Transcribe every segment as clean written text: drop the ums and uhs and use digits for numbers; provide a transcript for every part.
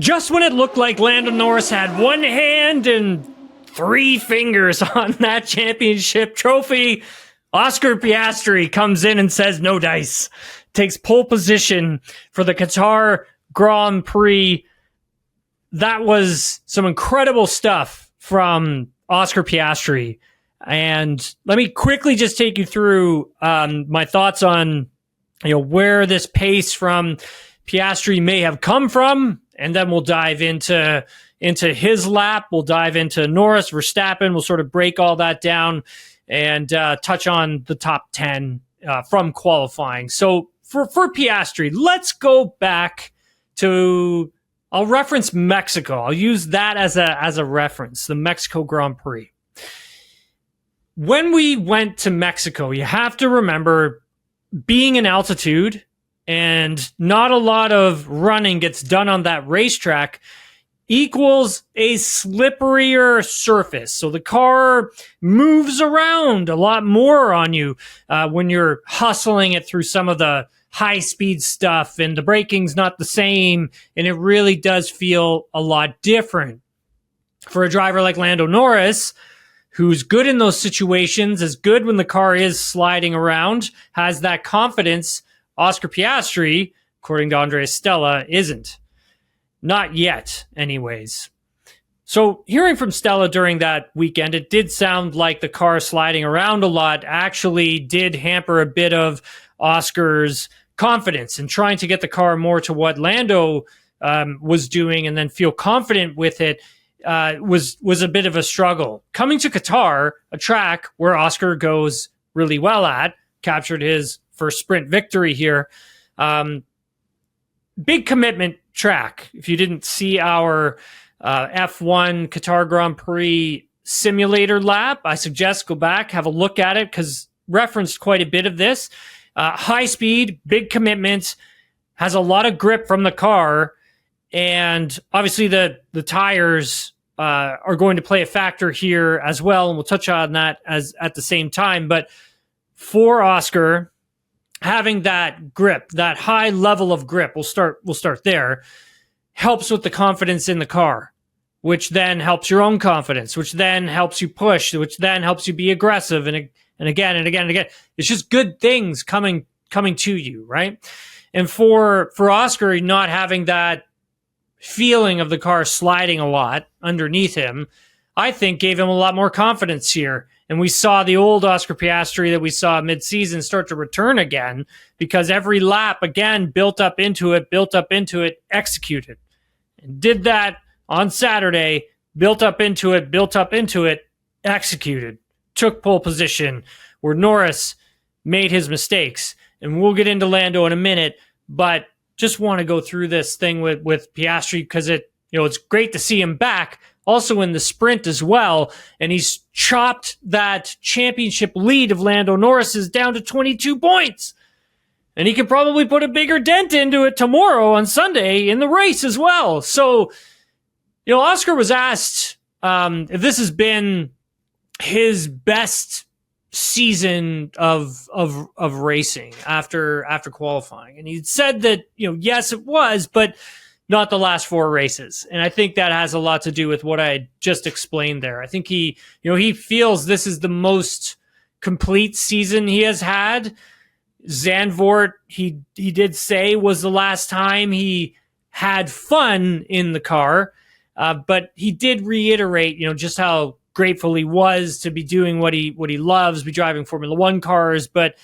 Just when it looked like Lando Norris had one hand and three fingers on that championship trophy, Oscar Piastri comes in and says no dice. Takes pole position for the Qatar Grand Prix. That was some incredible stuff from Oscar Piastri. And let me quickly just take you through my thoughts on where this pace from Piastri may have come from. And then we'll dive into his lap. We'll dive into Norris, Verstappen. We'll sort of break all that down and touch on the top 10 from qualifying. So for Piastri, let's go back to, I'll reference Mexico. I'll use that as a reference, the Mexico Grand Prix. When we went to Mexico, you have to remember being in altitude and not a lot of running gets done on that racetrack equals a slipperier surface. So the car moves around a lot more on you when you're hustling it through some of the high-speed stuff, and the braking's not the same, and it really does feel a lot different. For a driver like Lando Norris, who's good in those situations, is good when the car is sliding around, has that confidence, Oscar Piastri, according to Andrea Stella, isn't. Not yet, anyways. So hearing from Stella during that weekend, it did sound like the car sliding around a lot actually did hamper a bit of Oscar's confidence and trying to get the car more to what Lando was doing and then feel confident with it was a bit of a struggle. Coming to Qatar, a track where Oscar goes really well at, captured his first sprint victory here. Big commitment track. If you didn't see our F1 Qatar Grand Prix simulator lap, I suggest go back, have a look at it, because referenced quite a bit of this. High speed, big commitment, has a lot of grip from the car, and obviously the tires are going to play a factor here as well, and we'll touch on that as at the same time. But for Oscar, having that grip, that high level of grip, we'll start there, helps with the confidence in the car, which then helps your own confidence, which then helps you push, which then helps you be aggressive and again and again and again. It's just good things coming to you, right? And for Oscar, not having that feeling of the car sliding a lot underneath him, I think gave him a lot more confidence here. And we saw the old Oscar Piastri that we saw mid-season start to return again, because every lap, again, built up into it, executed. And did that on Saturday, built up into it, executed. Took pole position where Norris made his mistakes. And we'll get into Lando in a minute, but just want to go through this thing with Piastri because it's great to see him back. Also in the sprint as well, and he's chopped that championship lead of Lando Norris's down to 22 points. And he could probably put a bigger dent into it tomorrow on Sunday in the race as well. So, Oscar was asked if this has been his best season of racing after qualifying. And he said that, yes, it was, but not the last four races. And I think that has a lot to do with what I just explained there. I think he feels this is the most complete season he has had. Zandvoort, he did say, was the last time he had fun in the car. But he did reiterate, just how grateful he was to be doing what he loves, be driving Formula One cars. But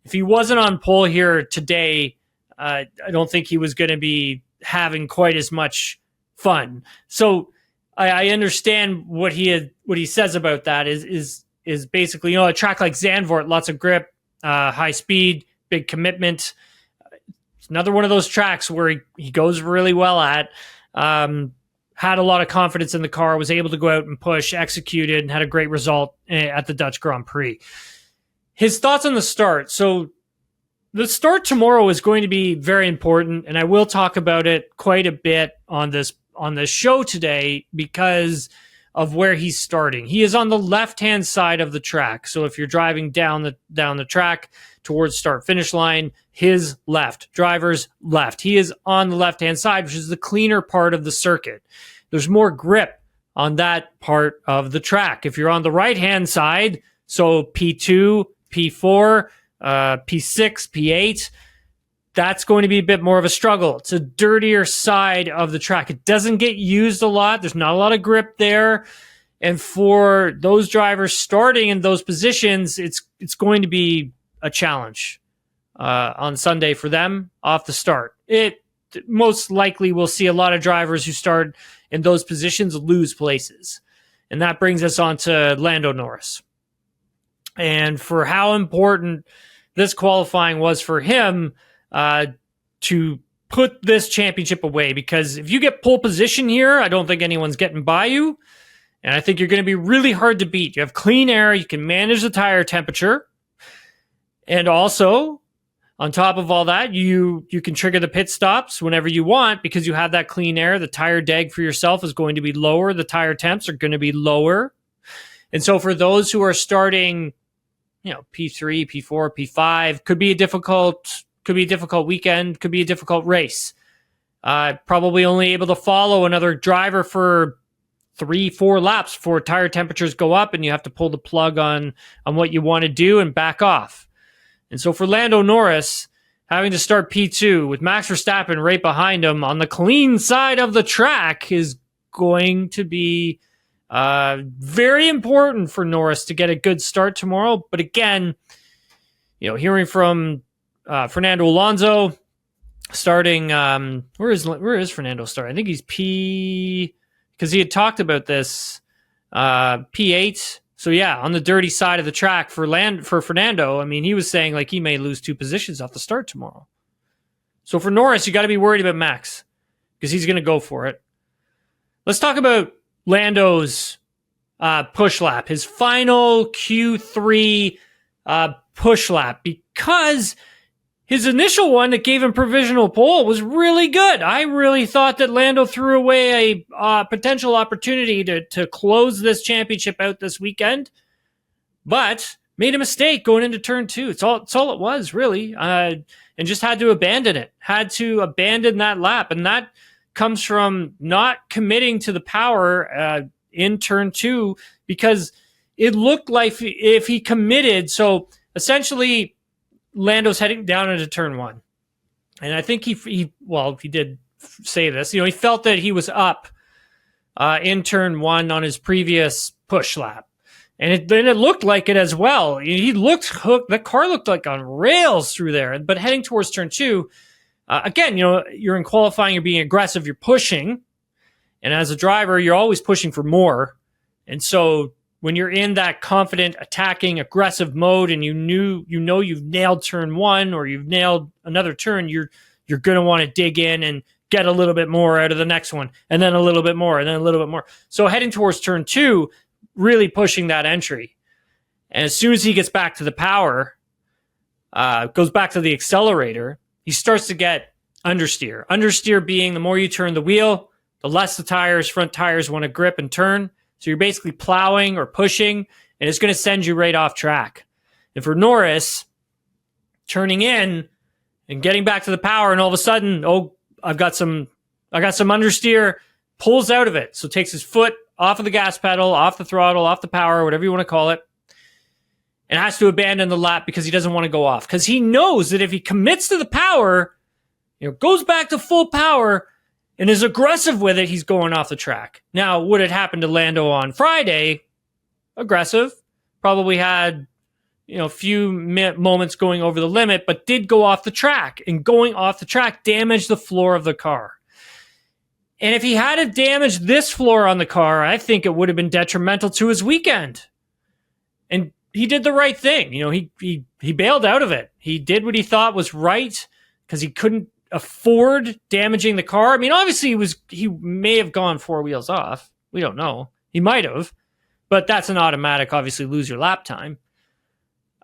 if he wasn't on pole here today, I don't think he was going to be having quite as much fun. So I understand what he says about that is basically, a track like Zandvoort, lots of grip, high speed, big commitment. It's another one of those tracks where he goes really well at, had a lot of confidence in the car, was able to go out and push, executed, and had a great result at the Dutch Grand Prix. His thoughts on the start. So the start tomorrow is going to be very important, and I will talk about it quite a bit on this show today, because of where he's starting. He is on the left-hand side of the track. So if you're driving down the track towards start-finish line, his left, driver's left. He is on the left-hand side, which is the cleaner part of the circuit. There's more grip on that part of the track. If you're on the right-hand side, so P2, P4, P6, P8, that's going to be a bit more of a struggle. It's a dirtier side of the track. It doesn't get used a lot. There's not a lot of grip there. And for those drivers starting in those positions, it's going to be a challenge on Sunday for them off the start. It most likely will see a lot of drivers who start in those positions lose places. And that brings us on to Lando Norris. And for how important this qualifying was for him, to put this championship away, because if you get pole position here, I don't think anyone's getting by you. And I think you're going to be really hard to beat. You have clean air. You can manage the tire temperature. And also, on top of all that, you can trigger the pit stops whenever you want because you have that clean air. The tire deg for yourself is going to be lower. The tire temps are going to be lower. And so for those who are starting, P3, P4, P5, could be a difficult weekend, could be a difficult race. Probably only able to follow another driver for 3-4 laps before tire temperatures go up and you have to pull the plug on what you want to do and back off. And so for Lando Norris, having to start P2 with Max Verstappen right behind him on the clean side of the track is going to be very important for Norris to get a good start tomorrow. But again, hearing from Fernando Alonso starting, where is Fernando starting? I think he's P, because he had talked about this, P8. So yeah, on the dirty side of the track for Fernando. I mean, he was saying like he may lose 2 positions off the start tomorrow. So for Norris, you got to be worried about Max because he's going to go for it. Let's talk about Lando's push lap, his final Q3 push lap, because his initial one that gave him provisional pole was really good. I really thought that Lando threw away a potential opportunity to close this championship out this weekend, but made a mistake going into turn 2. It's all it was, really, and just had to abandon it. Had to abandon that lap, and that comes from not committing to the power in turn 2, because it looked like if he committed, so essentially Lando's heading down into turn 1. And I think he did say this, he felt that he was up in turn 1 on his previous push lap. And then it looked like it as well. He looked hooked. The car looked like on rails through there. But heading towards turn 2, again, you're in qualifying, you're being aggressive, you're pushing. And as a driver, you're always pushing for more. And so when you're in that confident, attacking, aggressive mode, and you've nailed turn 1 or you've nailed another turn, you're going to want to dig in and get a little bit more out of the next one, and then a little bit more, and then a little bit more. So heading towards turn 2, really pushing that entry. And as soon as he gets back to the power, goes back to the accelerator, he starts to get understeer. Understeer being the more you turn the wheel, the less the front tires want to grip and turn. So you're basically plowing or pushing, and it's going to send you right off track. And for Norris, turning in and getting back to the power, and all of a sudden, I got some understeer, pulls out of it. So takes his foot off of the gas pedal, off the throttle, off the power, whatever you want to call it, and has to abandon the lap because he doesn't want to go off. Because he knows that if he commits to the power, goes back to full power, and is aggressive with it, he's going off the track. Now, would it happen to Lando on Friday? Aggressive. Probably had, a few moments going over the limit, but did go off the track. And going off the track damaged the floor of the car. And if he had damaged this floor on the car, I think it would have been detrimental to his weekend. And he did the right thing. He bailed out of it. He did what he thought was right because he couldn't afford damaging the car. I mean, obviously he may have gone 4 wheels off. We don't know. He might have, but that's an automatic, obviously, lose your lap time.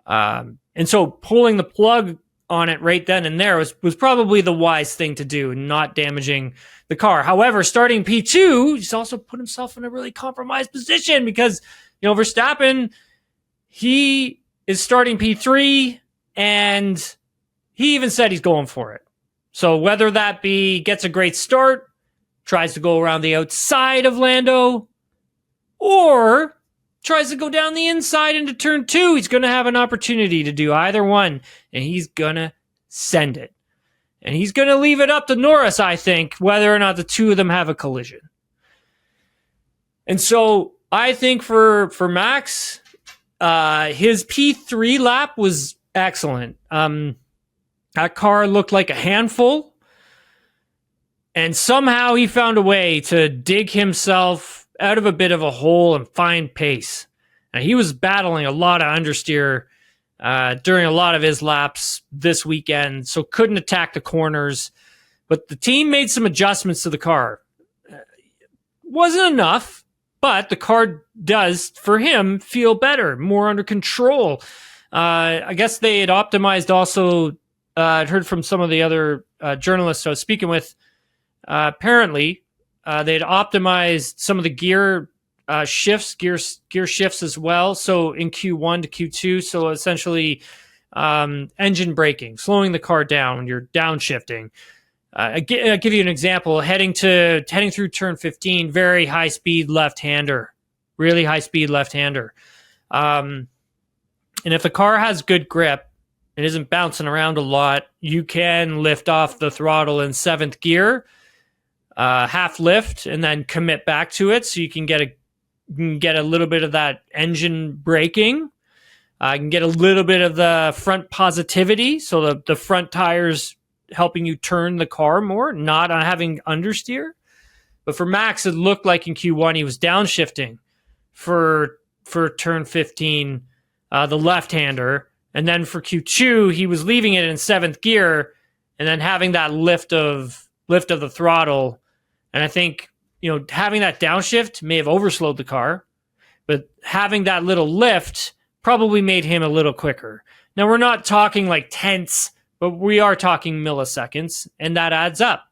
And so pulling the plug on it right then and there was probably the wise thing to do, not damaging the car. However, starting P2, he's also put himself in a really compromised position because, Verstappen, he is starting P3 and he even said he's going for it. So whether that be gets a great start, tries to go around the outside of Lando, or tries to go down the inside into turn 2, he's going to have an opportunity to do either one, and he's going to send it. And he's going to leave it up to Norris, I think, whether or not the two of them have a collision. And so I think for Max, his P3 lap was excellent. That car looked like a handful, and somehow he found a way to dig himself out of a bit of a hole and find pace. And he was battling a lot of understeer during a lot of his laps this weekend, so couldn't attack the corners. But the team made some adjustments to the car. Wasn't enough, but the car does, for him, feel better, more under control. I guess they had optimized also, I'd heard from some of the other journalists I was speaking with, apparently, they'd optimized some of the gear shifts as well. So in Q1 to Q2, so essentially engine braking, slowing the car down when you're downshifting. I'll give you an example. Heading through turn 15, very high speed left-hander, really high speed left-hander. And if the car has good grip, it isn't bouncing around a lot, you can lift off the throttle in 7th gear, half lift, and then commit back to it, so you can get a little bit of that engine braking. You can get a little bit of the front positivity, so the front tires helping you turn the car more, not on having understeer. But for Max, it looked like in Q1 he was downshifting for turn 15, the left-hander, and then for Q2 he was leaving it in 7th gear and then having that lift of the throttle. And I think, having that downshift may have overslowed the car, but having that little lift probably made him a little quicker. Now, we're not talking like tenths, but we are talking milliseconds, and that adds up.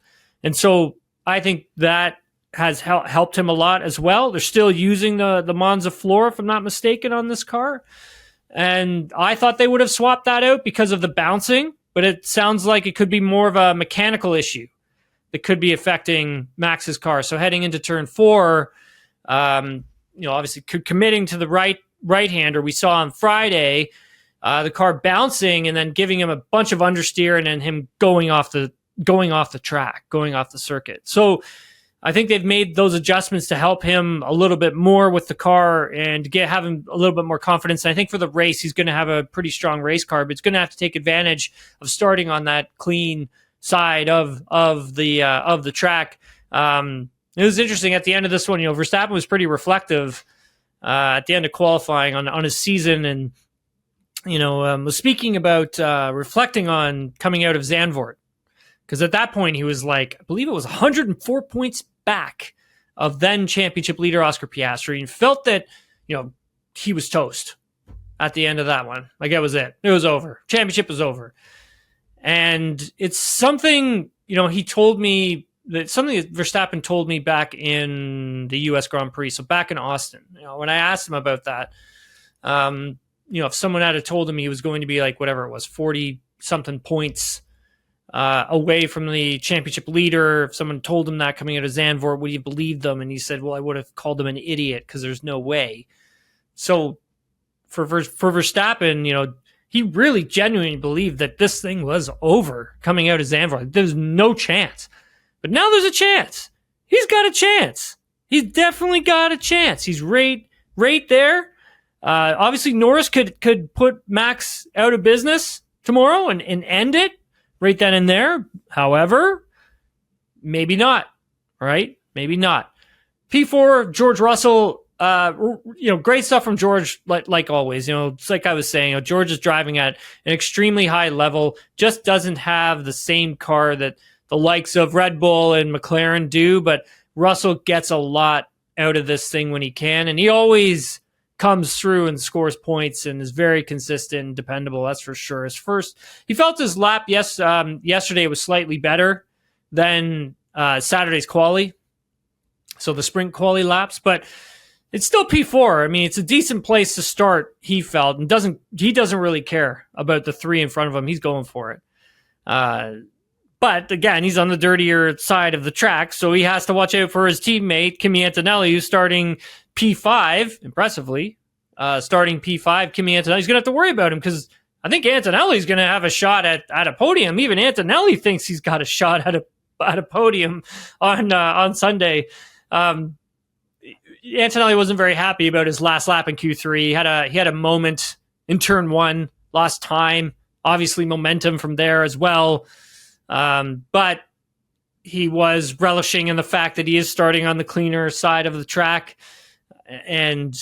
And so I think that has helped him a lot as well. They're still using the Monza floor, if I'm not mistaken, on this car. And I thought they would have swapped that out because of the bouncing, but it sounds like it could be more of a mechanical issue that could be affecting Max's car. So heading into turn 4, obviously committing to the right-hander, we saw on Friday the car bouncing and then giving him a bunch of understeer and then him going off the track, going off the circuit. So I think they've made those adjustments to help him a little bit more with the car and have him a little bit more confidence. And I think for the race, he's going to have a pretty strong race car, but it's going to have to take advantage of starting on that clean side of the track. It was interesting at the end of this one. Verstappen was pretty reflective at the end of qualifying on his season, and was speaking about reflecting on coming out of Zandvoort, because at that point he was like, I believe it was 104 points back of then championship leader Oscar Piastri, and felt that he was toast at the end of that one. Like, that was it. It was over. Championship was over. And it's something, he told me that something that Verstappen told me back in the US Grand Prix. So back in Austin, when I asked him about that, if someone had told him he was going to be like, whatever it was, 40 something points away from the championship leader, if someone told him that coming out of Zandvoort, would he believe them? And he said, well, I would have called him an idiot because there's no way. So for Verstappen, he really genuinely believed that this thing was over coming out of Zandvoort. There's no chance. But now there's a chance. He's got a chance. He's definitely got a chance. He's right there. Obviously, Norris could put Max out of business tomorrow and end it right then and there. However, maybe not. Right? Maybe not. P4, George Russell. Great stuff from George, like always. It's like I was saying, George is driving at an extremely high level, just doesn't have the same car that the likes of Red Bull and McLaren do, but Russell gets a lot out of this thing when he can, and he always comes through and scores points and is very consistent and dependable. That's for sure. He felt his lap yesterday was slightly better than Saturday's quali. So the sprint quali laps, but it's still P4. I mean, it's a decent place to start, he felt, and he doesn't really care about the 3 in front of him. He's going for it. But again, he's on the dirtier side of the track, so he has to watch out for his teammate, Kimi Antonelli, who's starting P5, impressively. Starting P5, Kimi Antonelli's going to have to worry about him because I think Antonelli's going to have a shot at a podium. Even Antonelli thinks he's got a shot at a podium on Sunday. Antonelli wasn't very happy about his last lap in Q3. He had a moment in turn 1, lost time, obviously momentum from there as well. But he was relishing in the fact that he is starting on the cleaner side of the track, and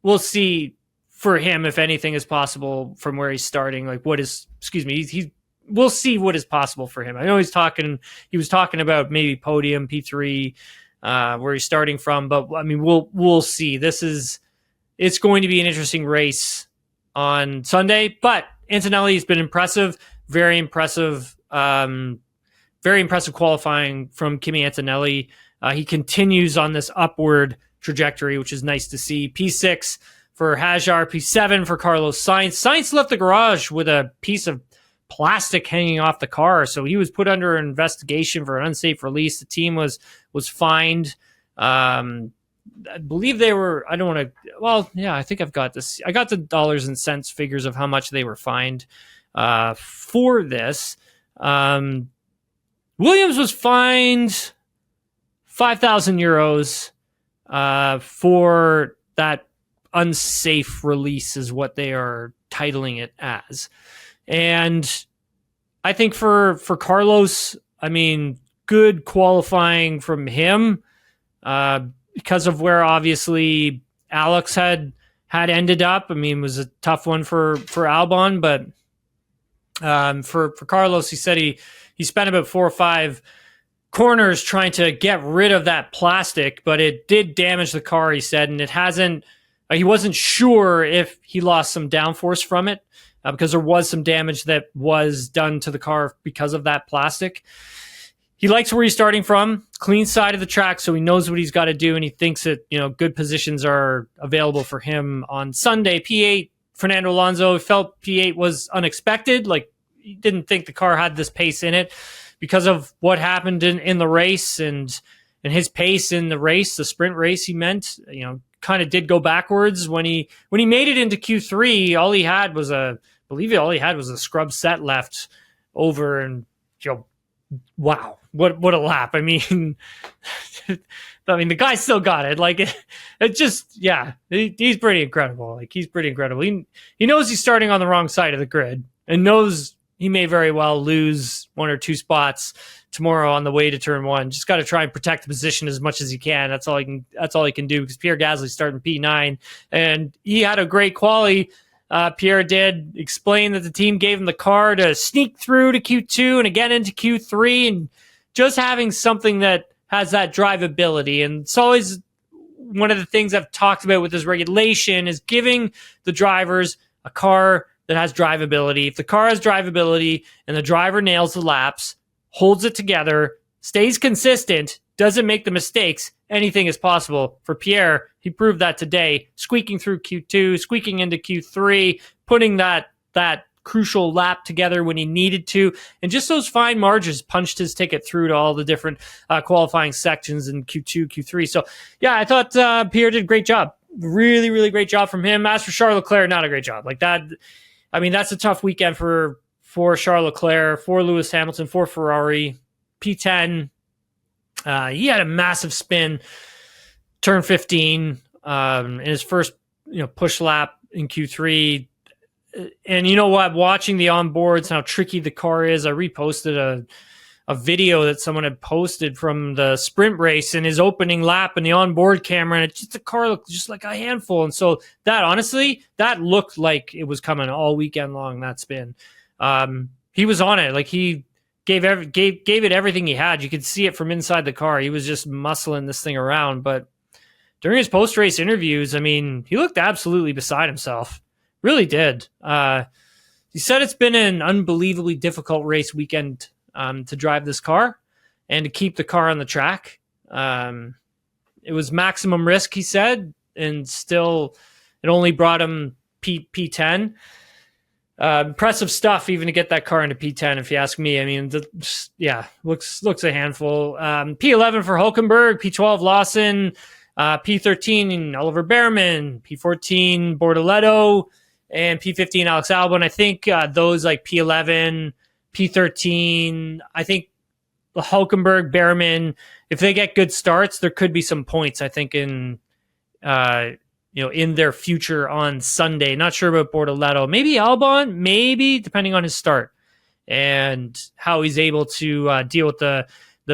we'll see for him if anything is possible from where he's starting. Like we'll see what is possible for him. I know he was talking about maybe podium P3, where he's starting from, but I mean, we'll see. It's going to be an interesting race on Sunday, but Antonelli has been impressive, very impressive qualifying from Kimi Antonelli. He continues on this upward trajectory, which is nice to see. P6 for Hajar, P7 for Carlos Sainz. Sainz left the garage with a piece of plastic hanging off the car, so he was put under an investigation for an unsafe release. The team was fined. I believe they were, I don't want to, well, yeah, I think I've got this. I got the dollars and cents figures of how much they were fined for this. Williams was fined 5,000 euros for that unsafe release is what they are titling it as. And I think for Carlos, I mean, good qualifying from him because of where obviously Alex had ended up. I mean, it was a tough one for Albon, but for Carlos, he said he spent about 4 or 5 corners trying to get rid of that plastic, but it did damage the car, he said, and it hasn't. He wasn't sure if he lost some downforce from it because there was some damage that was done to the car because of that plastic. He likes where he's starting from, clean side of the track, so he knows what he's got to do, and he thinks that good positions are available for him on Sunday. P8, Fernando Alonso felt P8 was unexpected. Like, he didn't think the car had this pace in it because of what happened in the race and his pace in the race, the sprint race. He meant, kind of did go backwards when he made it into Q3. All he had was a scrub set left over, and wow, what a lap! I mean, the guy still got it. Like it just, yeah, he's pretty incredible. Like he's pretty incredible. He knows he's starting on the wrong side of the grid and knows he may very well lose 1 or 2 spots tomorrow on the way to turn 1. Just got to try and protect the position as much as he can. That's all he can do because Pierre Gasly's starting P9 and he had a great quali. Pierre did explain that the team gave him the car to sneak through to Q2 and again into Q3, and just having something that has that drivability. And it's always one of the things I've talked about with this regulation is giving the drivers a car that has drivability. If the car has drivability and the driver nails the laps, holds it together, stays consistent, doesn't make the mistakes, anything is possible. For Pierre, he proved that today, squeaking through Q2, squeaking into Q3, putting that crucial lap together when he needed to, and just those fine margins punched his ticket through to all the different qualifying sections in Q2, Q3. So, yeah, I thought Pierre did a great job. Really, really great job from him. As for Charles Leclerc, not a great job. Like that, I mean, that's a tough weekend for Charles Leclerc, for Lewis Hamilton, for Ferrari. P10, he had a massive spin, turn 15, in his first push lap in Q3. And you know what? Watching the onboards, how tricky the car is. I reposted a video that someone had posted from the sprint race in his opening lap in the onboard camera, and the car looked just like a handful. And so that, honestly, that looked like it was coming all weekend long, that spin. He was on it. Like he gave it everything he had. You could see it from inside the car. He was just muscling this thing around, but during his post-race interviews, I mean, he looked absolutely beside himself. Really did. He said it's been an unbelievably difficult race weekend to drive this car and to keep the car on the track. It was maximum risk, he said, and still it only brought him P10. Impressive stuff even to get that car into P10, if you ask me. I mean, looks a handful. P11 for Hulkenberg, P12 Lawson, P13 Oliver Behrman, P14 Bortoleto, and P15 Alex Albon. I think those like P11, P13, I think the Hulkenberg, Behrman, if they get good starts, there could be some points, I think, in in their future on Sunday. Not sure about Bortoleto. Maybe Albon, maybe, depending on his start and how he's able to deal with the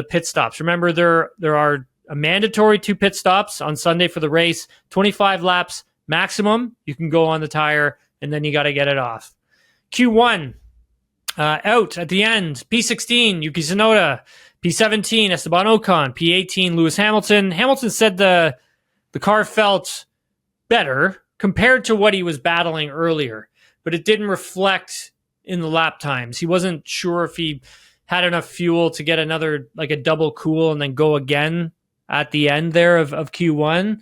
pit stops. Remember, there are a mandatory 2 pit stops on Sunday for the race, 25 laps maximum. You can go on the tire, and then you got to get it off. Q1, out at the end, P16, Yuki Tsunoda, P17, Esteban Ocon, P18, Lewis Hamilton. Hamilton said the car felt better compared to what he was battling earlier, but it didn't reflect in the lap times. He wasn't sure if he had enough fuel to get another, like a double cool and then go again at the end there of Q1.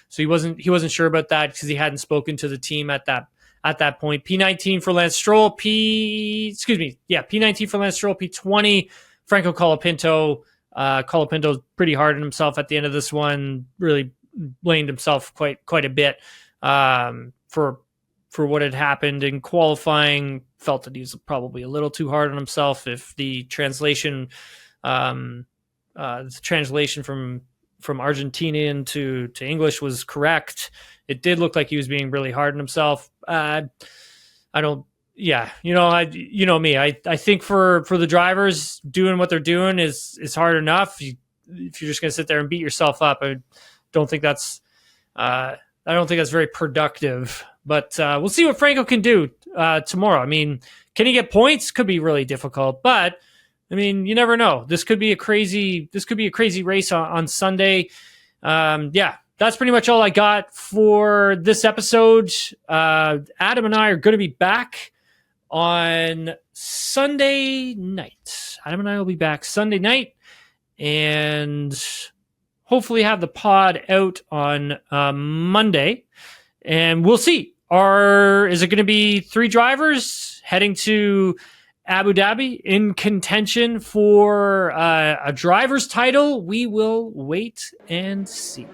So he wasn't sure about that because he hadn't spoken to the team at that point. P19 for Lance Stroll, P19 for Lance Stroll, P20 Franco Colapinto. Colapinto's pretty hard on himself at the end of this one, really blamed himself quite a bit for what had happened in qualifying. Felt that he was probably a little too hard on himself. If the translation from Argentinian to English was correct, it did look like he was being really hard on himself. I think for the drivers, doing what they're doing is hard enough. If you're just going to sit there and beat yourself up, I don't think that's very productive. But we'll see what Franco can do tomorrow. I mean, can he get points? Could be really difficult, but I mean, you never know. This could be a crazy race on Sunday. That's pretty much all I got for this episode. Adam and I are going to be back on Sunday night. Adam and I will be back Sunday night and hopefully have the pod out on Monday. And we'll see. Is it going to be 3 drivers heading to Abu Dhabi in contention for a driver's title? We will wait and see.